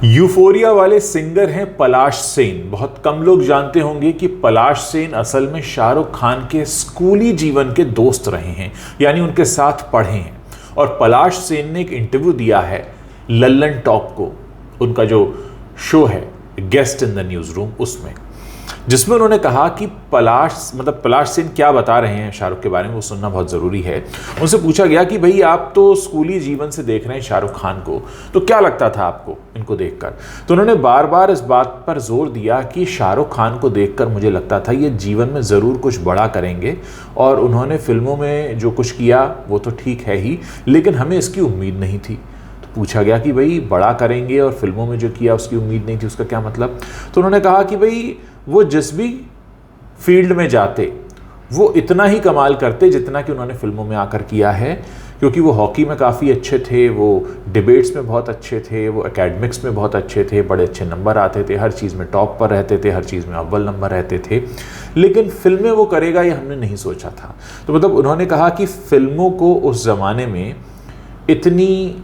Euphoria वाले singer हैं पलाश सेन। बहुत कम लोग जानते होंगे कि पलाश सेन असल में शाहरुख खान के स्कूली जीवन के दोस्त रहे हैं, यानी उनके साथ पढ़े हैं। और पलाश सेन ने एक इंटरव्यू दिया है लल्लन टॉप को, उनका जो शो है guest in the news room, उसमें, जिसमें उन्होंने कहा कि पलाश सेन क्या बता रहे हैं शाहरुख के बारे में वो सुनना बहुत ज़रूरी है। उनसे पूछा गया कि भाई आप तो स्कूली जीवन से देख रहे हैं शाहरुख खान को, तो क्या लगता था आपको इनको देखकर? तो उन्होंने बार बार इस बात पर जोर दिया कि शाहरुख खान को देखकर मुझे लगता था ये जीवन में ज़रूर कुछ बड़ा करेंगे, और उन्होंने फिल्मों में जो कुछ किया वो तो ठीक है ही, लेकिन हमें इसकी उम्मीद नहीं थी। पूछा गया कि भाई बड़ा करेंगे और फिल्मों में जो किया उसकी उम्मीद नहीं थी, उसका क्या मतलब? तो उन्होंने कहा कि भाई वो जिस भी फील्ड में जाते वो इतना ही कमाल करते जितना कि उन्होंने फिल्मों में आकर किया है, क्योंकि वो हॉकी में काफ़ी अच्छे थे, वो डिबेट्स में बहुत अच्छे थे, वो एकेडमिक्स में बहुत अच्छे थे, बड़े अच्छे नंबर आते थे, हर चीज़ में टॉप पर रहते थे, हर चीज़ में अव्वल नंबर रहते थे, लेकिन फिल्में वो करेगा ये हमने नहीं सोचा था। तो मतलब उन्होंने कहा कि फिल्मों को उस ज़माने में इतनी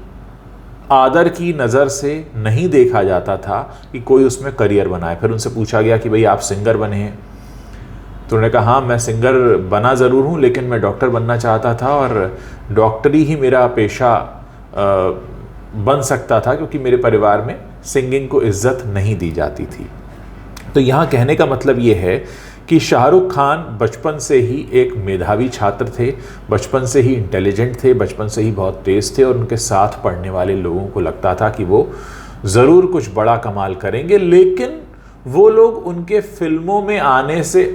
आदर की नज़र से नहीं देखा जाता था कि कोई उसमें करियर बनाए। फिर उनसे पूछा गया कि भाई आप सिंगर बने हैं, तो उन्होंने कहा हाँ मैं सिंगर बना ज़रूर हूँ, लेकिन मैं डॉक्टर बनना चाहता था और डॉक्टरी ही मेरा पेशा बन सकता था, क्योंकि मेरे परिवार में सिंगिंग को इज्जत नहीं दी जाती थी। तो यहाँ कहने का मतलब ये है कि शाहरुख खान बचपन से ही एक मेधावी छात्र थे, बचपन से ही इंटेलिजेंट थे, बचपन से ही बहुत तेज़ थे, और उनके साथ पढ़ने वाले लोगों को लगता था कि वो ज़रूर कुछ बड़ा कमाल करेंगे, लेकिन वो लोग उनके फिल्मों में आने से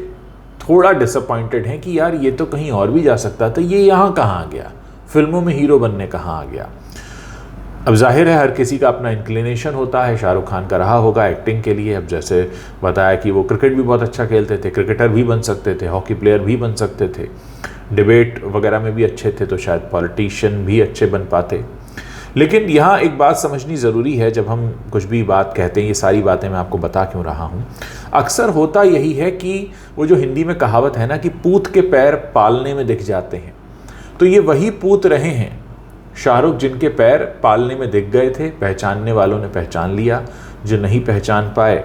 थोड़ा डिसअपॉइंटेड हैं कि यार ये तो कहीं और भी जा सकता था, ये यहाँ कहाँ आ गया, फिल्मों में हीरो बनने कहाँ आ गया। अब जाहिर है हर किसी का अपना इंक्लिनेशन होता है, शाहरुख खान का रहा होगा एक्टिंग के लिए। अब जैसे बताया कि वो क्रिकेट भी बहुत अच्छा खेलते थे, क्रिकेटर भी बन सकते थे, हॉकी प्लेयर भी बन सकते थे, डिबेट वगैरह में भी अच्छे थे, तो शायद पॉलिटिशियन भी अच्छे बन पाते। लेकिन यहाँ एक बात समझनी ज़रूरी है, जब हम कुछ भी बात कहते हैं, ये सारी बातें मैं आपको बता क्यों रहा हूँ, अक्सर होता यही है कि वो जो हिंदी में कहावत है ना कि पूत के पैर पालने में दिख जाते हैं, तो ये वही पूत रहे हैं शाहरुख जिनके पैर पालने में दिख गए थे, पहचानने वालों ने पहचान लिया, जो नहीं पहचान पाए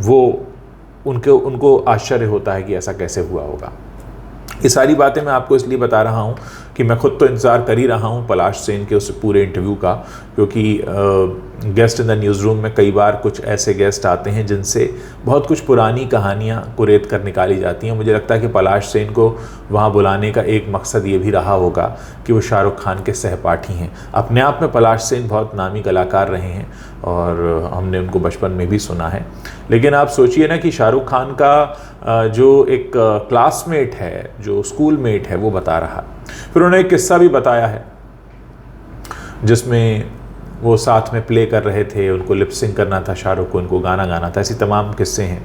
वो उनको आश्चर्य होता है कि ऐसा कैसे हुआ होगा। ये सारी बातें मैं आपको इसलिए बता रहा हूँ कि मैं खुद तो इंतज़ार कर ही रहा हूँ पलाश सेन के उस पूरे इंटरव्यू का, क्योंकि guest in the news room में कई बार कुछ ऐसे गेस्ट आते हैं जिनसे बहुत कुछ पुरानी कहानियाँ कुरेद कर निकाली जाती हैं। मुझे लगता है कि पलाश सेन को वहाँ बुलाने का एक मकसद ये भी रहा होगा कि वो शाहरुख खान के सहपाठी हैं। अपने आप में पलाश सेन बहुत नामी कलाकार रहे हैं और हमने उनको बचपन में भी सुना है, लेकिन आप सोचिए ना कि शाहरुख खान का जो एक क्लासमेट है, जो स्कूल मेट है, वो बता रहा है। फिर उन्होंने एक किस्सा भी बताया है जिसमें वो साथ में प्ले कर रहे थे, उनको लिपसिंग करना था शाहरुख को, उनको गाना गाना था। ऐसी तमाम किस्से हैं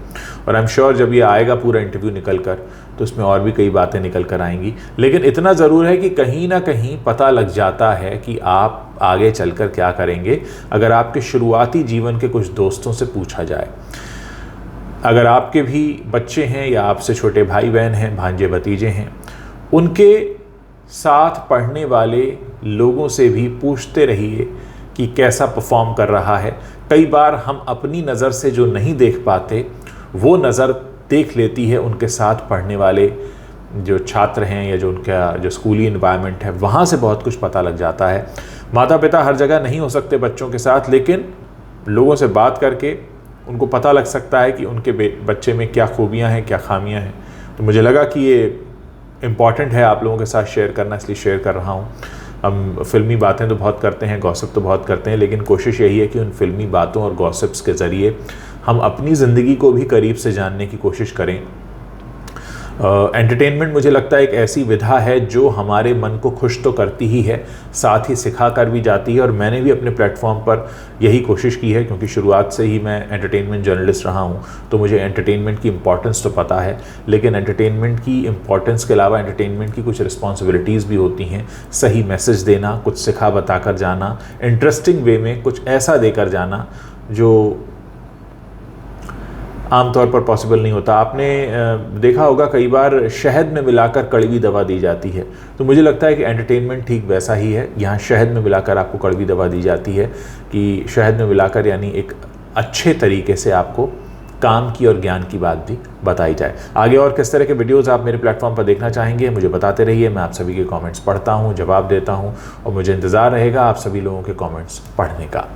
और आई एम श्योर जब ये आएगा पूरा इंटरव्यू निकल कर तो उसमें और भी कई बातें निकल कर आएंगी। लेकिन इतना ज़रूर है कि कहीं ना कहीं पता लग जाता है कि आप आगे चलकर क्या करेंगे अगर आपके शुरुआती जीवन के कुछ दोस्तों से पूछा जाए। अगर आपके भी बच्चे हैं या आपसे छोटे भाई बहन हैं, भांजे भतीजे हैं, उनके साथ पढ़ने वाले लोगों से भी पूछते रहिए कि कैसा परफॉर्म कर रहा है। कई बार हम अपनी नज़र से जो नहीं देख पाते वो नज़र देख लेती है उनके साथ पढ़ने वाले जो छात्र हैं या जो उनका जो स्कूली इन्वायरमेंट है, वहाँ से बहुत कुछ पता लग जाता है। माता पिता हर जगह नहीं हो सकते बच्चों के साथ, लेकिन लोगों से बात करके उनको पता लग सकता है कि उनके बच्चे में क्या खूबियाँ हैं, क्या खामियाँ हैं। तो मुझे लगा कि ये इम्पॉर्टेंट है आप लोगों के साथ शेयर करना, इसलिए शेयर कर रहा हूँ। हम फिल्मी बातें तो बहुत करते हैं, गॉसिप तो बहुत करते हैं, लेकिन कोशिश यही है कि उन फिल्मी बातों और गॉसिप्स के ज़रिए हम अपनी ज़िंदगी को भी करीब से जानने की कोशिश करें। एंटरटेनमेंट मुझे लगता है एक ऐसी विधा है जो हमारे मन को खुश तो करती ही है, साथ ही सिखा कर भी जाती है। और मैंने भी अपने प्लेटफॉर्म पर यही कोशिश की है, क्योंकि शुरुआत से ही मैं एंटरटेनमेंट जर्नलिस्ट रहा हूँ, तो मुझे एंटरटेनमेंट की इम्पॉर्टेंस तो पता है। लेकिन एंटरटेनमेंट की इम्पॉर्टेंस के अलावा एंटरटेनमेंट की कुछ रिस्पॉन्सिबिलिटीज़ भी होती हैं। सही मैसेज देना, कुछ सिखा बता कर जाना, इंटरेस्टिंग वे में कुछ ऐसा देकर जाना जो आमतौर पर पॉसिबल नहीं होता। आपने देखा होगा कई बार शहद में मिलाकर कड़वी दवा दी जाती है, तो मुझे लगता है कि एंटरटेनमेंट ठीक वैसा ही है। यहाँ शहद में मिलाकर आपको कड़वी दवा दी जाती है कि शहद में मिलाकर यानी एक अच्छे तरीके से आपको काम की और ज्ञान की बात भी बताई जाए। आगे और किस तरह के वीडियोस आप मेरे प्लेटफॉर्म पर देखना चाहेंगे मुझे बताते रहिए। मैं आप सभी के कमेंट्स पढ़ता हूँ, जवाब देता हूँ और मुझे इंतज़ार रहेगा आप सभी लोगों के कमेंट्स पढ़ने का।